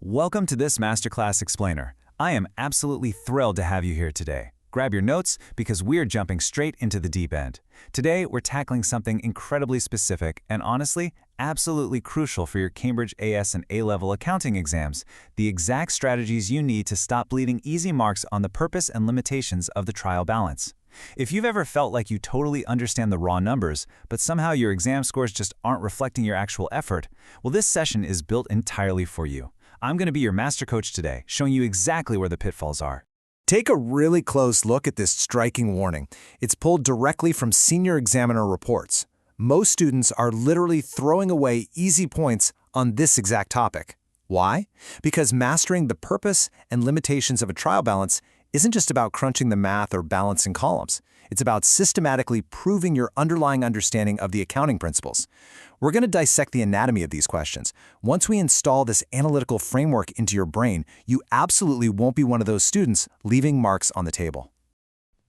Welcome to this Masterclass Explainer. I am absolutely thrilled to have you here today. Grab your notes because we're jumping straight into the deep end. Today, we're tackling something incredibly specific and honestly, absolutely crucial for your Cambridge AS and A-level accounting exams, the exact strategies you need to stop bleeding easy marks on the purpose and limitations of the trial balance. If you've ever felt like you totally understand the raw numbers, but somehow your exam scores just aren't reflecting your actual effort, well, this session is built entirely for you. I'm going to be your master coach today, showing you exactly where the pitfalls are. Take a really close look at this striking warning. It's pulled directly from senior examiner reports. Most students are literally throwing away easy points on this exact topic. Why? Because mastering the purpose and limitations of a trial balance isn't just about crunching the math or balancing columns. It's about systematically proving your underlying understanding of the accounting principles. We're going to dissect the anatomy of these questions. Once we install this analytical framework into your brain, you absolutely won't be one of those students leaving marks on the table.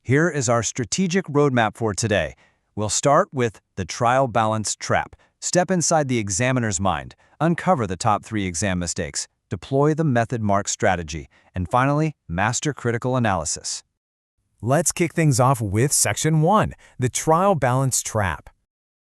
Here is our strategic roadmap for today. We'll start with the trial balance trap. Step inside the examiner's mind, uncover the top 3 exam mistakes, deploy the method mark strategy, and finally, master critical analysis. Let's kick things off with Section 1, the trial balance trap.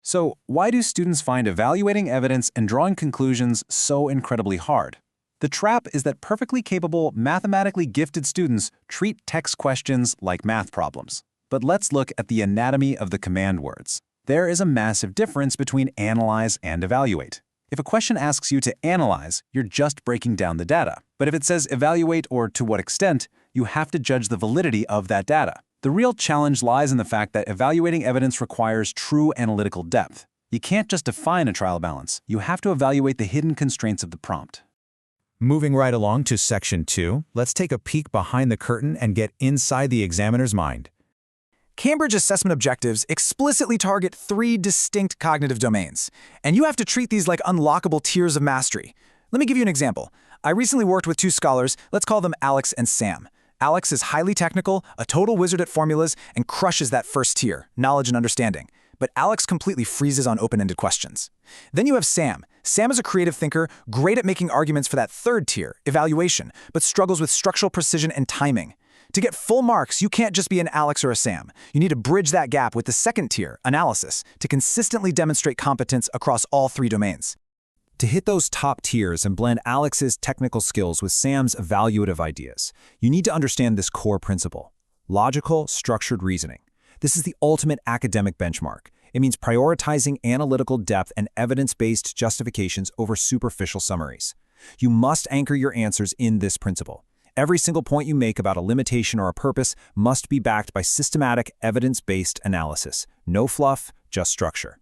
So, why do students find evaluating evidence and drawing conclusions so incredibly hard? The trap is that perfectly capable, mathematically gifted students treat text questions like math problems. But let's look at the anatomy of the command words. There is a massive difference between analyze and evaluate. If a question asks you to analyze, you're just breaking down the data. But if it says evaluate or to what extent, you have to judge the validity of that data. The real challenge lies in the fact that evaluating evidence requires true analytical depth. You can't just define a trial balance. You have to evaluate the hidden constraints of the prompt. Moving right along to Section 2, let's take a peek behind the curtain and get inside the examiner's mind. Cambridge assessment objectives explicitly target 3 distinct cognitive domains, and you have to treat these like unlockable tiers of mastery. Let me give you an example. I recently worked with 2 scholars, let's call them Alex and Sam. Alex is highly technical, a total wizard at formulas, and crushes that first tier, knowledge and understanding. But Alex completely freezes on open-ended questions. Then you have Sam. Sam is a creative thinker, great at making arguments for that 3rd tier, evaluation, but struggles with structural precision and timing. To get full marks, you can't just be an Alex or a Sam. You need to bridge that gap with the 2nd tier, analysis, to consistently demonstrate competence across all 3 domains. To hit those top tiers and blend Alex's technical skills with Sam's evaluative ideas, you need to understand this core principle: logical, structured reasoning. This is the ultimate academic benchmark. It means prioritizing analytical depth and evidence-based justifications over superficial summaries. You must anchor your answers in this principle. Every single point you make about a limitation or a purpose must be backed by systematic, evidence-based analysis. No fluff, just structure.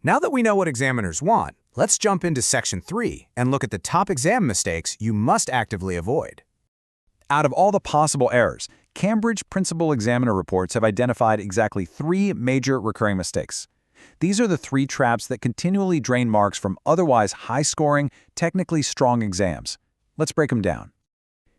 Now that we know what examiners want, let's jump into Section 3 and look at the top exam mistakes you must actively avoid. Out of all the possible errors, Cambridge Principal Examiner reports have identified exactly 3 major recurring mistakes. These are the 3 traps that continually drain marks from otherwise high-scoring, technically strong exams. Let's break them down.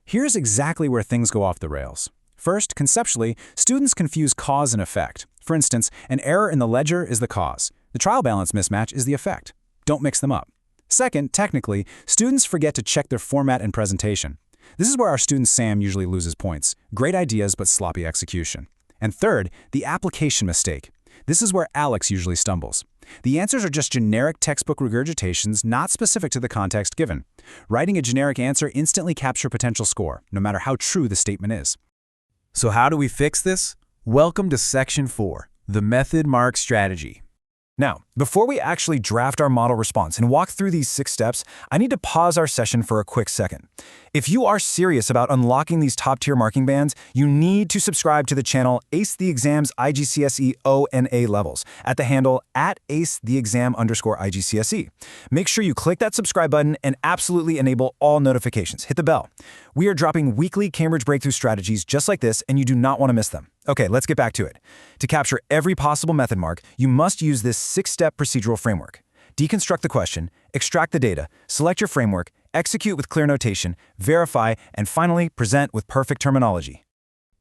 Here's exactly where things go off the rails. First, conceptually, students confuse cause and effect. For instance, an error in the ledger is the cause. The trial balance mismatch is the effect. Don't mix them up. Second, technically, students forget to check their format and presentation. This is where our student Sam usually loses points. Great ideas, but sloppy execution. And third, the application mistake. This is where Alex usually stumbles. The answers are just generic textbook regurgitations not specific to the context given. Writing a generic answer instantly captures potential score, no matter how true the statement is. So how do we fix this? Welcome to Section 4, the method mark strategy. Now, before we actually draft our model response and walk through these 6 steps, I need to pause our session for a quick second. If you are serious about unlocking these top-tier marking bands, you need to subscribe to the channel Ace the Exam's IGCSE O and A levels at the handle @AceTheExam_IGCSE. Make sure you click that subscribe button and absolutely enable all notifications. Hit the bell. We are dropping weekly Cambridge breakthrough strategies just like this, and you do not want to miss them. Okay, let's get back to it. To capture every possible method mark, you must use this 6-step procedural framework. Deconstruct the question, extract the data, select your framework, execute with clear notation, verify, and finally present with perfect terminology.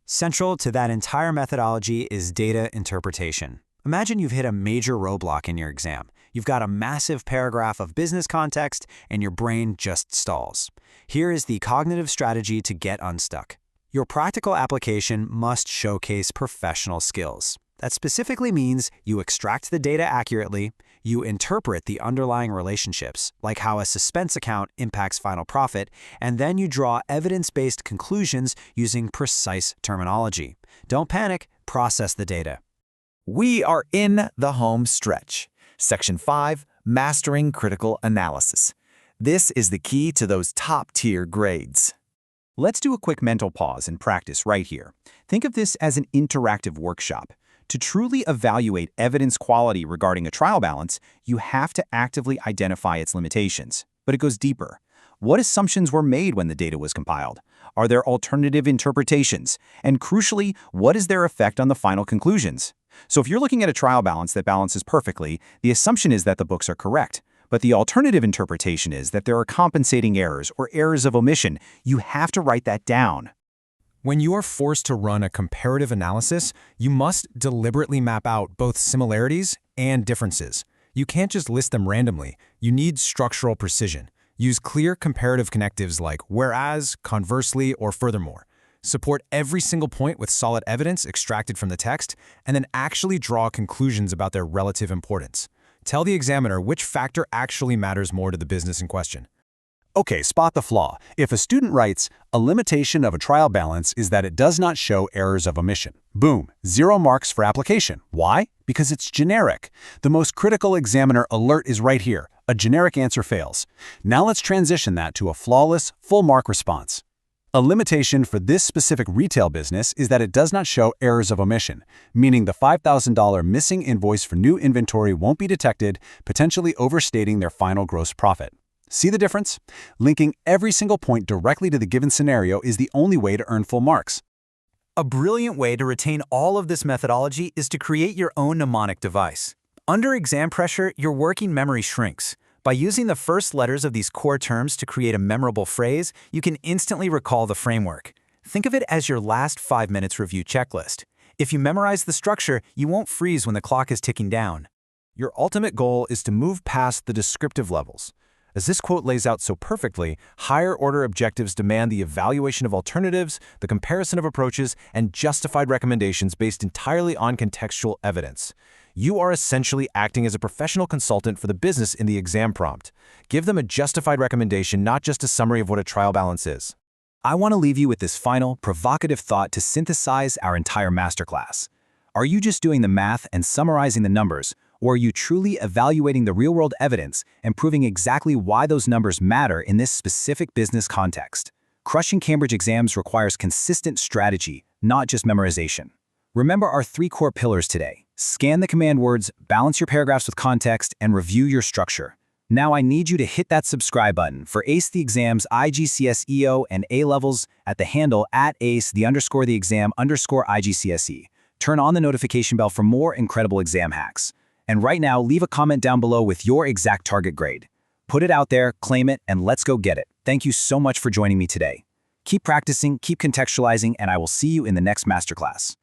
Central to that entire methodology is data interpretation. Imagine you've hit a major roadblock in your exam. You've got a massive paragraph of business context, and your brain just stalls. Here is the cognitive strategy to get unstuck. Your practical application must showcase professional skills. That specifically means you extract the data accurately, you interpret the underlying relationships, like how a suspense account impacts final profit, and then you draw evidence-based conclusions using precise terminology. Don't panic, process the data. We are in the home stretch. Section 5, Mastering Critical Analysis. This is the key to those top-tier grades. Let's do a quick mental pause and practice right here. Think of this as an interactive workshop. To truly evaluate evidence quality regarding a trial balance, you have to actively identify its limitations. But it goes deeper. What assumptions were made when the data was compiled? Are there alternative interpretations? And crucially, what is their effect on the final conclusions? So if you're looking at a trial balance that balances perfectly, the assumption is that the books are correct. But the alternative interpretation is that there are compensating errors or errors of omission. You have to write that down. When you are forced to run a comparative analysis, you must deliberately map out both similarities and differences. You can't just list them randomly. You need structural precision. Use clear comparative connectives like whereas, conversely, or furthermore. Support every single point with solid evidence extracted from the text, and then actually draw conclusions about their relative importance. Tell the examiner which factor actually matters more to the business in question. Okay, spot the flaw. If a student writes, a limitation of a trial balance is that it does not show errors of omission. Boom, 0 marks for application. Why? Because it's generic. The most critical examiner alert is right here. A generic answer fails. Now let's transition that to a flawless, full-mark response. A limitation for this specific retail business is that it does not show errors of omission, meaning the $5,000 missing invoice for new inventory won't be detected, potentially overstating their final gross profit. See the difference? Linking every single point directly to the given scenario is the only way to earn full marks. A brilliant way to retain all of this methodology is to create your own mnemonic device. Under exam pressure, your working memory shrinks. By using the first letters of these core terms to create a memorable phrase, you can instantly recall the framework. Think of it as your last 5 minutes review checklist. If you memorize the structure, you won't freeze when the clock is ticking down. Your ultimate goal is to move past the descriptive levels. As this quote lays out so perfectly, higher-order objectives demand the evaluation of alternatives, the comparison of approaches, and justified recommendations based entirely on contextual evidence. You are essentially acting as a professional consultant for the business in the exam prompt. Give them a justified recommendation, not just a summary of what a trial balance is. I want to leave you with this final, provocative thought to synthesize our entire masterclass. Are you just doing the math and summarizing the numbers, or are you truly evaluating the real-world evidence and proving exactly why those numbers matter in this specific business context? Crushing Cambridge exams requires consistent strategy, not just memorization. Remember our 3 core pillars today. Scan the command words, balance your paragraphs with context, and review your structure. Now I need you to hit that subscribe button for Ace the Exam's IGCS EO and A levels at the handle @ace_the_exam_IGCSE. Turn on the notification bell for more incredible exam hacks. And right now, leave a comment down below with your exact target grade. Put it out there, claim it, and let's go get it. Thank you so much for joining me today. Keep practicing, keep contextualizing, and I will see you in the next masterclass.